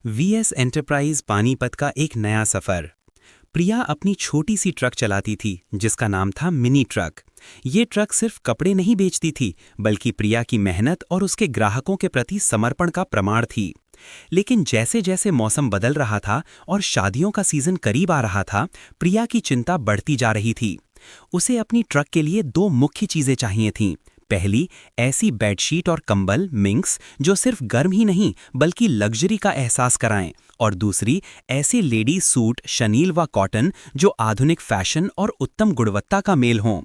VS enterprise Panipat का एक नया सफर। प्रिया अपनी छोटी सी ट्रक चलाती थी जिसका नाम था मिनी ट्रक। ये ट्रक सिर्फ कपड़े नहीं बेचती थी बल्कि प्रिया की मेहनत और उसके ग्राहकों के प्रति समर्पण का प्रमाण थी। लेकिन जैसे जैसे मौसम बदल रहा था और शादियों का सीजन करीब आ रहा था, प्रिया की चिंता बढ़ती जा रही थी। उसे अपनी ट्रक के लिए दो मुख्य चीजें चाहिए थीं। पहली, ऐसी बेडशीट और कंबल मिंक्स जो सिर्फ गर्म ही नहीं बल्कि लग्जरी का एहसास कराएं, और दूसरी, ऐसे लेडी सूट शनील व कॉटन जो आधुनिक फैशन और उत्तम गुणवत्ता का मेल हों।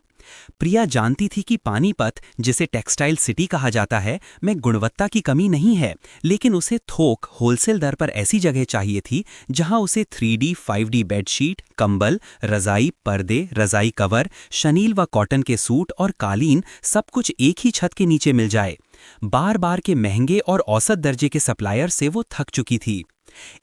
प्रिया जानती थी कि पानीपत, जिसे टेक्सटाइल सिटी कहा जाता है, में गुणवत्ता की कमी नहीं है, लेकिन उसे थोक होलसेल दर पर ऐसी जगह चाहिए थी जहां उसे 3D 5D बेडशीट, कंबल, रजाई, पर्दे, रजाई कवर, शनील व कॉटन के सूट और कालीन सब कुछ एक ही छत के नीचे मिल जाए। बार बार के महंगे और औसत दर्जे के सप्लायर से वो थक चुकी थी।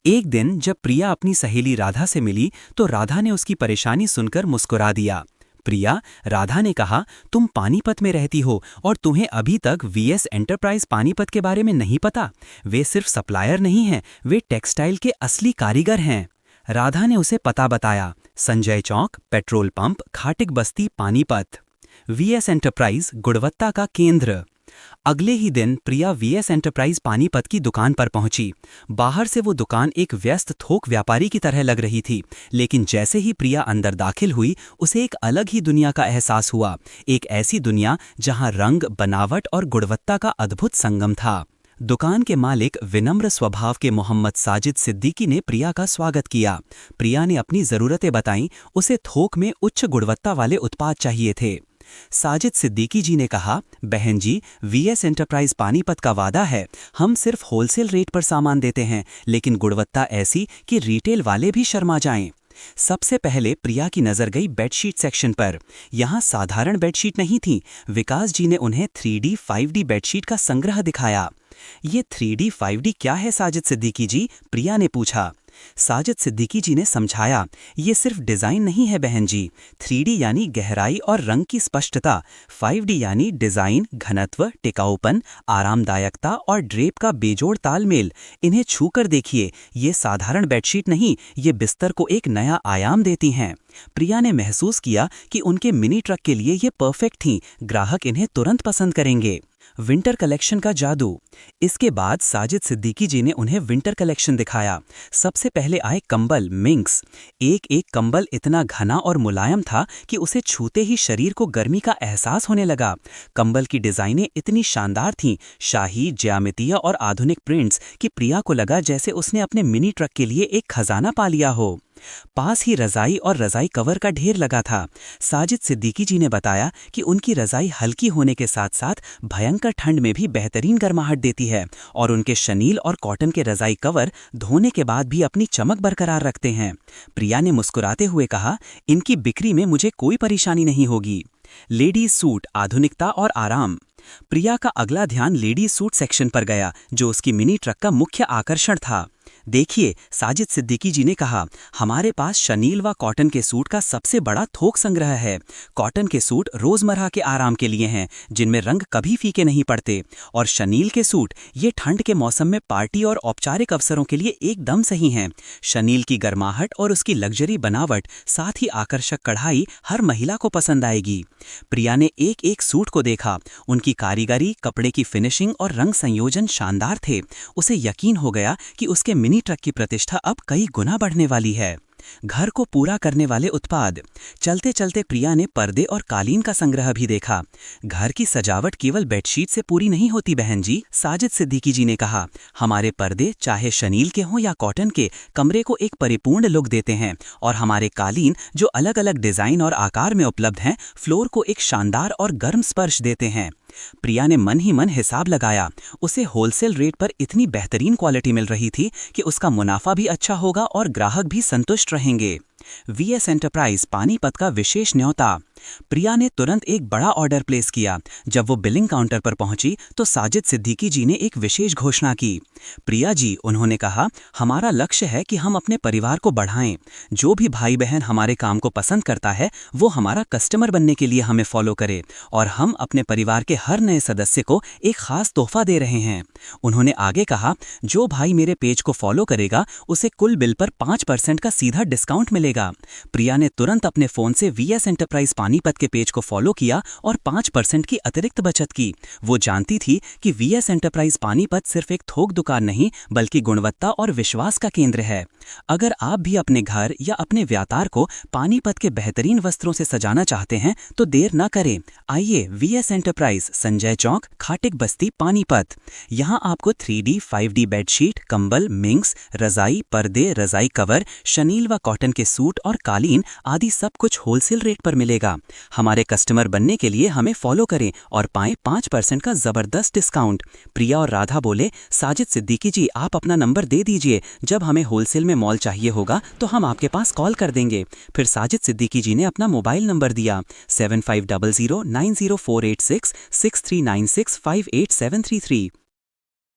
एक दिन जब प्रिया अपनी सहेली राधा से मिली तो राधा ने उसकी परेशानी सुनकर मुस्कुरा दिया। प्रिया, राधा ने कहा, तुम पानीपत में रहती हो और तुम्हें अभी तक वीएस एंटरप्राइज पानीपत के बारे में नहीं पता। वे सिर्फ सप्लायर नहीं हैं, वे टेक्सटाइल के असली कारीगर हैं। राधा ने उसे पता बताया, संजय चौक, पेट्रोल पंप, खाटिक बस्ती, पानीपत। वीएस एंटरप्राइज, गुणवत्ता का केंद्र। अगले ही दिन प्रिया वीएस एंटरप्राइज पानीपत की दुकान पर पहुंची। बाहर से वो दुकान एक व्यस्त थोक व्यापारी की तरह लग रही थी, लेकिन जैसे ही प्रिया अंदर दाखिल हुई उसे एक अलग ही दुनिया का एहसास हुआ। एक ऐसी दुनिया जहां रंग, बनावट और गुणवत्ता का अद्भुत संगम था। दुकान के मालिक विनम्र स्वभाव के मोहम्मद साजिद सिद्दीकी ने प्रिया का स्वागत किया। प्रिया ने अपनी ज़रूरतें बताईं। उसे थोक में उच्च गुणवत्ता वाले उत्पाद चाहिए थे। साजिद सिद्दीकी जी ने कहा, बहन जी, वीएस एंटरप्राइज पानीपत का वादा है, हम सिर्फ होलसेल रेट पर सामान देते हैं, लेकिन गुणवत्ता ऐसी कि रिटेल वाले भी शर्मा जाएं। सबसे पहले प्रिया की नज़र गई बेडशीट सेक्शन पर। यहाँ साधारण बेडशीट नहीं थी। विकास जी ने उन्हें 3D 5D बेडशीट का संग्रह दिखाया। ये 3D 5D क्या है साजिद सिद्दीकी जी? प्रिया ने पूछा। साजिद सिद्दीकी जी ने समझाया, ये सिर्फ डिज़ाइन नहीं है बहन जी। 3D यानी गहराई और रंग की स्पष्टता, 5D यानी डिज़ाइन, घनत्व, टिकाऊपन, आरामदायकता और ड्रेप का बेजोड़ तालमेल। इन्हें छूकर देखिए, ये साधारण बेडशीट नहीं, ये बिस्तर को एक नया आयाम देती हैं। प्रिया ने महसूस किया कि उनके मिनी ट्रक के लिए ये परफेक्ट थीं। ग्राहक इन्हें तुरंत पसंद करेंगे। विंटर कलेक्शन का जादू। इसके बाद साजिद सिद्दीकी जी ने उन्हें विंटर कलेक्शन दिखाया। सबसे पहले आए कंबल मिंक्स। एक एक कंबल इतना घना और मुलायम था कि उसे छूते ही शरीर को गर्मी का एहसास होने लगा। कंबल की डिज़ाइनें इतनी शानदार थीं, शाही, ज्यामितीय और आधुनिक प्रिंट्स, कि प्रिया को लगा जैसे उसने अपने मिनी ट्रक के लिए एक खजाना पा लिया हो। पास ही रज़ाई और रज़ाई कवर का ढेर लगा था। साजिद सिद्दीकी जी ने बताया कि उनकी रज़ाई हल्की होने के साथ साथ भयंकर ठंड में भी बेहतरीन गर्माहट देती है, और उनके शनील और कॉटन के रज़ाई कवर धोने के बाद भी अपनी चमक बरकरार रखते हैं। प्रिया ने मुस्कुराते हुए कहा, इनकी बिक्री में मुझे कोई परेशानी नहीं होगी। लेडीज सूट, आधुनिकता और आराम। प्रिया का अगला ध्यान लेडीज सूट सेक्शन पर गया, जो उसकी मिनी ट्रक का मुख्य आकर्षण था। देखिए, साजिद सिद्दीकी जी ने कहा, हमारे पास शनील व कॉटन के सूट का सबसे बड़ा थोक संग्रह है। कॉटन के सूट रोजमर्रा के आराम के लिए हैं, जिनमें रंग कभी फीके नहीं पड़ते, और शनील के सूट ये ठंड के मौसम में पार्टी और औपचारिक अवसरों के लिए एकदम सही हैं। शनील की गर्माहट और उसकी लग्जरी बनावट, साथ ही आकर्षक कढ़ाई हर महिला को पसंद आएगी। प्रिया ने एक एक सूट को देखा। उनकी कारीगरी, कपड़े की फिनिशिंग और रंग संयोजन शानदार थे। उसे यकीन हो गया कि उसके मिनी ट्रक की प्रतिष्ठा अब कई गुना बढ़ने वाली है। घर को पूरा करने वाले उत्पाद। चलते चलते प्रिया ने पर्दे और कालीन का संग्रह भी देखा। घर की सजावट केवल बेडशीट से पूरी नहीं होती बहन जी, साजिद सिद्दीकी जी ने कहा। हमारे पर्दे, चाहे शनील के हों या कॉटन के, कमरे को एक परिपूर्ण लुक देते हैं, और हमारे कालीन, जो अलग अलग डिजाइन और आकार में उपलब्ध हैं, फ्लोर को एक शानदार और गर्म स्पर्श देते हैं। प्रिया ने मन ही मन हिसाब लगाया। उसे होलसेल रेट पर इतनी बेहतरीन क्वालिटी मिल रही थी कि उसका मुनाफा भी अच्छा होगा और ग्राहक भी संतुष्ट रहेंगे। वीएस एंटरप्राइज पानीपत का विशेष न्योता। प्रिया ने तुरंत एक बड़ा ऑर्डर प्लेस किया। जब वो बिलिंग काउंटर पर पहुंची तो साजिद सिद्दीकी जी ने एक विशेष घोषणा की। प्रिया जी, उन्होंने कहा, हमारा लक्ष्य है कि हम अपने परिवार को बढ़ाएं। जो भी भाई बहन हमारे काम को पसंद करता है वो हमारा कस्टमर बनने के लिए हमें फॉलो करे, और हम अपने परिवार के हर नए सदस्य को एक खास तोहफा दे रहे हैं। उन्होंने आगे कहा, जो भाई मेरे पेज को फॉलो करेगा उसे कुल बिल पर 5% का सीधा डिस्काउंट मिलेगा। प्रिया ने तुरंत अपने फोन से वीएस एंटरप्राइज पानीपत के पेज को फॉलो किया और 5% की अतिरिक्त बचत की। वो जानती थी कि वीएस एंटरप्राइज पानीपत सिर्फ एक थोक दुकान नहीं बल्कि गुणवत्ता और विश्वास का केंद्र है। अगर आप भी अपने घर या अपने व्यापार को पानीपत के बेहतरीन वस्त्रों से सजाना चाहते हैं तो देर न करें। आइए वीएस एंटरप्राइज, संजय चौक, खाटिक बस्ती, पानीपत। यहाँ आपको 3D 5D बेडशीट, कंबल, मिंग्स, रजाई, पर्दे, रजाई कवर, शनील व कॉटन के सूट और कालीन आदि सब कुछ होलसेल रेट पर मिलेगा। हमारे कस्टमर बनने के लिए हमें फॉलो करें और पाएं 5% का जबरदस्त डिस्काउंट। प्रिया और राधा बोले, साजिद सिद्दीकी जी, आप अपना नंबर दे दीजिए, जब हमें होलसेल में मॉल चाहिए होगा तो हम आपके पास कॉल कर देंगे। फिर साजिद सिद्दीकी जी ने अपना मोबाइल नंबर दिया 750090486639658733।